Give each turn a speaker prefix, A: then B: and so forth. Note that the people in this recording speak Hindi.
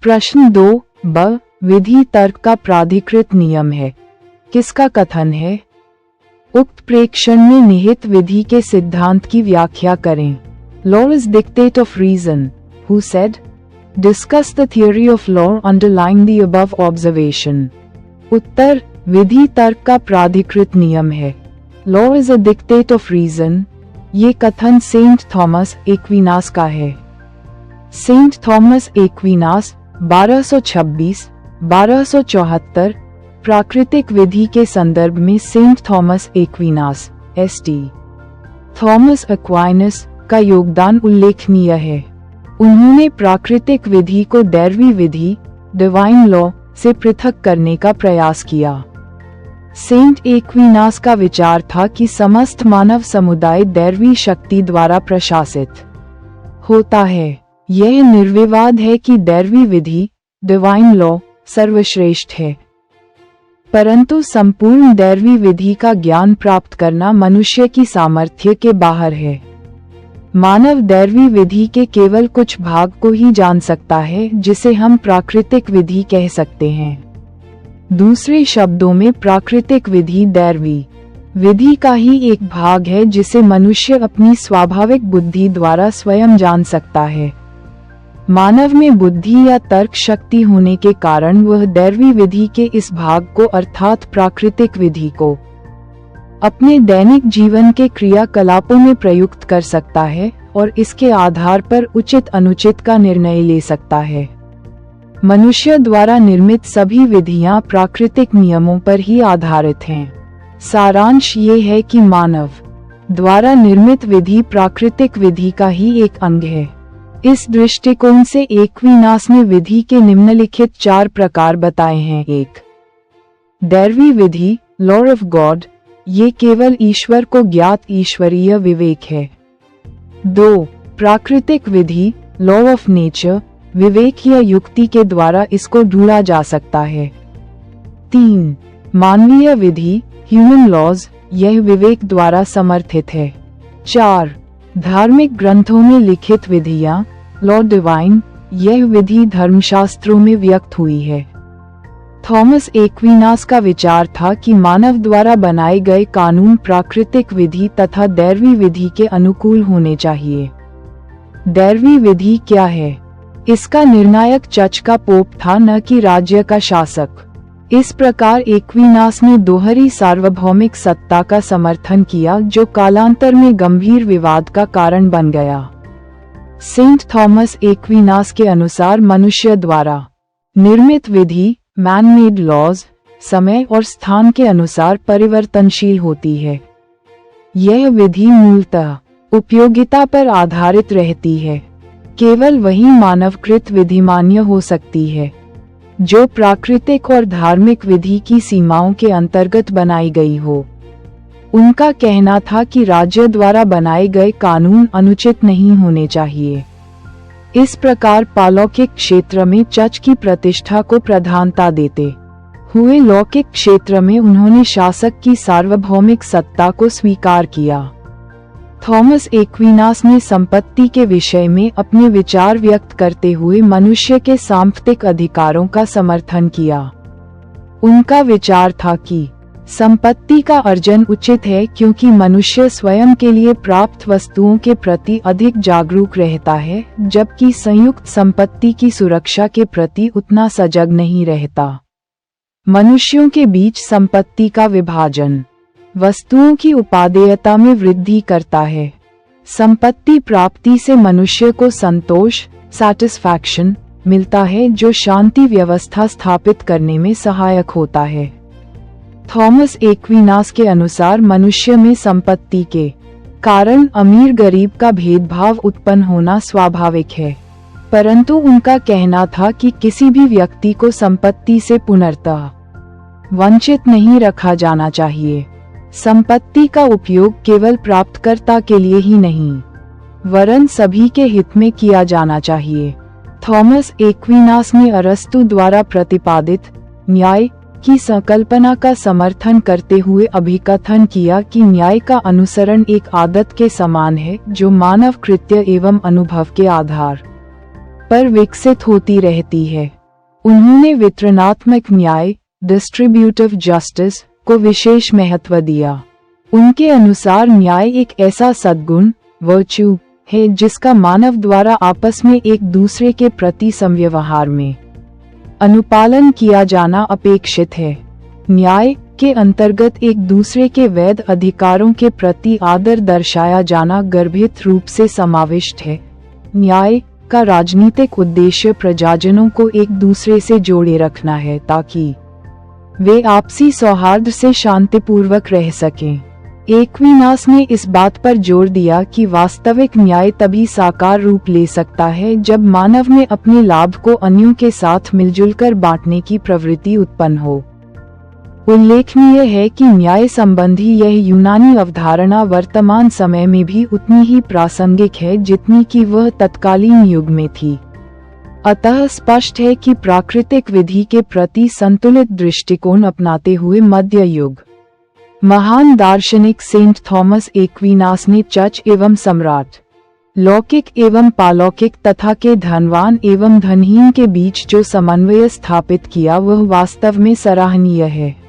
A: प्रश्न 2 ब विधि तर्क का प्राधिकृत नियम है। किसका कथन है? उक्त प्रेक्षण में निहित विधि के सिद्धांत की व्याख्या करें। Law is dictate of reason. Who said? Discuss the theory of law underlying the above observation. उत्तर विधि तर्क का प्राधिकृत नियम है। Law is a dictate of reason. ये कथन सेंट थॉमस एक्विनास का है। सेंट थॉमस एक्विनास 1226-1274 प्राकृतिक विधि के संदर्भ में saint Thomas Aquinas St. Thomas Aquinas का योगदान उल्लेखनीय है। उन्होंने प्राकृतिक विधि को दैवी विधि डिवाइन लॉ से पृथक करने का प्रयास किया। सेंट एक्विनास का विचार था कि समस्त मानव समुदाय दैवी शक्ति द्वारा प्रशासित होता है। यह निर्विवाद है कि दैवी विधि डिवाइन लॉ सर्वश्रेष्ठ है, परंतु संपूर्ण दैवी विधि का ज्ञान प्राप्त करना मनुष्य की सामर्थ्य के बाहर है। मानव दैवी विधि के केवल कुछ भाग को ही जान सकता है, जिसे हम प्राकृतिक विधि कह सकते हैं। दूसरे शब्दों में प्राकृतिक विधि दैवी विधि का ही एक भाग है, जिसे मनुष्य अपनी स्वाभाविक बुद्धि द्वारा स्वयं जान सकता है। मानव में बुद्धि या तर्क शक्ति होने के कारण वह दैवी विधि के इस भाग को अर्थात प्राकृतिक विधि को अपने दैनिक जीवन के क्रियाकलापों में प्रयुक्त कर सकता है और इसके आधार पर उचित अनुचित का निर्णय ले सकता है। मनुष्य द्वारा निर्मित सभी विधियां प्राकृतिक नियमों पर ही आधारित हैं। सारांश ये है कि मानव द्वारा निर्मित विधि प्राकृतिक विधि का ही एक अंग है। इस दृष्टिकोण से एक्विनास ने विधि के निम्नलिखित 4 प्रकार बताए हैं। 1. दैवी विधि लॉ ऑफ गॉड, ये केवल ईश्वर को ज्ञात ईश्वरीय विवेक है। 2. प्राकृतिक विधि लॉ ऑफ नेचर, विवेक या युक्ति के द्वारा इसको ढूंढा जा सकता है। 3. मानवीय विधि ह्यूमन लॉज, यह विवेक द्वारा समर्थित है। 4. धार्मिक ग्रंथों में लिखित विधियां लॉ डिवाइन, यह विधि धर्मशास्त्रों में व्यक्त हुई है। थॉमस एक्विनास का विचार था कि मानव द्वारा बनाए गए कानून प्राकृतिक विधि तथा दैवी विधि के अनुकूल होने चाहिए। दैवी विधि क्या है? इसका निर्णायक चर्च का पोप था, न कि राज्य का शासक। इस प्रकार एक्विनास ने दोहरी सार्वभौमिक सत्ता का समर्थन किया, जो कालांतर में गंभीर विवाद का कारण बन गया। सेंट थॉमस एक्विनास के अनुसार मनुष्य द्वारा निर्मित विधि मैन मेड लॉज समय और स्थान के अनुसार परिवर्तनशील होती है। यह विधि मूलतः उपयोगिता पर आधारित रहती है। केवल वही मानवकृत विधि मान्य हो सकती है जो प्राकृतिक और धार्मिक विधि की सीमाओं के अंतर्गत बनाई गई हो। उनका कहना था कि राज्य द्वारा बनाए गए कानून अनुचित नहीं होने चाहिए। इस प्रकार पारलौकिक क्षेत्र में चर्च की प्रतिष्ठा को प्रधानता देते हुए लौकिक क्षेत्र में उन्होंने शासक की सार्वभौमिक सत्ता को स्वीकार किया। थॉमस एक्विनास ने संपत्ति के विषय में अपने विचार व्यक्त करते हुए मनुष्य के सांस्कृतिक अधिकारों का समर्थन किया। उनका विचार था कि संपत्ति का अर्जन उचित है, क्योंकि मनुष्य स्वयं के लिए प्राप्त वस्तुओं के प्रति अधिक जागरूक रहता है, जबकि संयुक्त संपत्ति की सुरक्षा के प्रति उतना सजग नहीं रहता। मनुष्यों के बीच संपत्ति का विभाजन वस्तुओं की उपादेयता में वृद्धि करता है। संपत्ति प्राप्ति से मनुष्य को संतोष सैटिस्फैक्शन मिलता है, जो शांति व्यवस्था स्थापित करने में सहायक होता है। थॉमस एक्विनास के अनुसार मनुष्य में संपत्ति के कारण अमीर गरीब का भेदभाव उत्पन्न होना स्वाभाविक है, परंतु उनका कहना था कि किसी भी व्यक्ति को संपत्ति से पूर्णतः वंचित नहीं रखा जाना चाहिए। संपत्ति का उपयोग केवल प्राप्तकर्ता के लिए ही नहीं, वरन सभी के हित में किया जाना चाहिए। थॉमस एक्विनास ने अरस्तु द्वारा प्रतिपादित न्याय की संकल्पना का समर्थन करते हुए अभिकथन किया कि न्याय का अनुसरण एक आदत के समान है, जो मानव कृत्य एवं अनुभव के आधार पर विकसित होती रहती है। उन्होंने वितरणात्मक न्याय, डिस्ट्रीब्यूटिव जस्टिस, को विशेष महत्व दिया। उनके अनुसार न्याय एक ऐसा सद्गुण, वर्च्यू, है जिसका मानव द्वारा आपस में एक दूसरे के प्रति समव्यवहार में अनुपालन किया जाना अपेक्षित है। न्याय के अंतर्गत एक दूसरे के वैध अधिकारों के प्रति आदर दर्शाया जाना गर्भित रूप से समाविष्ट है। न्याय का राजनीतिक उद्देश्य प्रजाजनों को एक दूसरे से जोड़े रखना है ताकि वे आपसी सौहार्द से शांतिपूर्वक रह सकें। एक्विनास ने इस बात पर जोर दिया कि वास्तविक न्याय तभी साकार रूप ले सकता है जब मानव में अपने लाभ को अन्यों के साथ मिलजुल कर बांटने की प्रवृत्ति उत्पन्न हो। उल्लेखनीय है कि न्याय संबंधी यह यूनानी अवधारणा वर्तमान समय में भी उतनी ही प्रासंगिक है जितनी कि वह तत्कालीन युग में थी। अतः स्पष्ट है कि प्राकृतिक विधि के प्रति संतुलित दृष्टिकोण अपनाते हुए मध्य युग महान दार्शनिक सेंट थॉमस एक्विनास ने चर्च एवं सम्राट, लौकिक एवं पालौकिक तथा के धनवान एवं धनहीन के बीच जो समन्वय स्थापित किया वह वास्तव में सराहनीय है।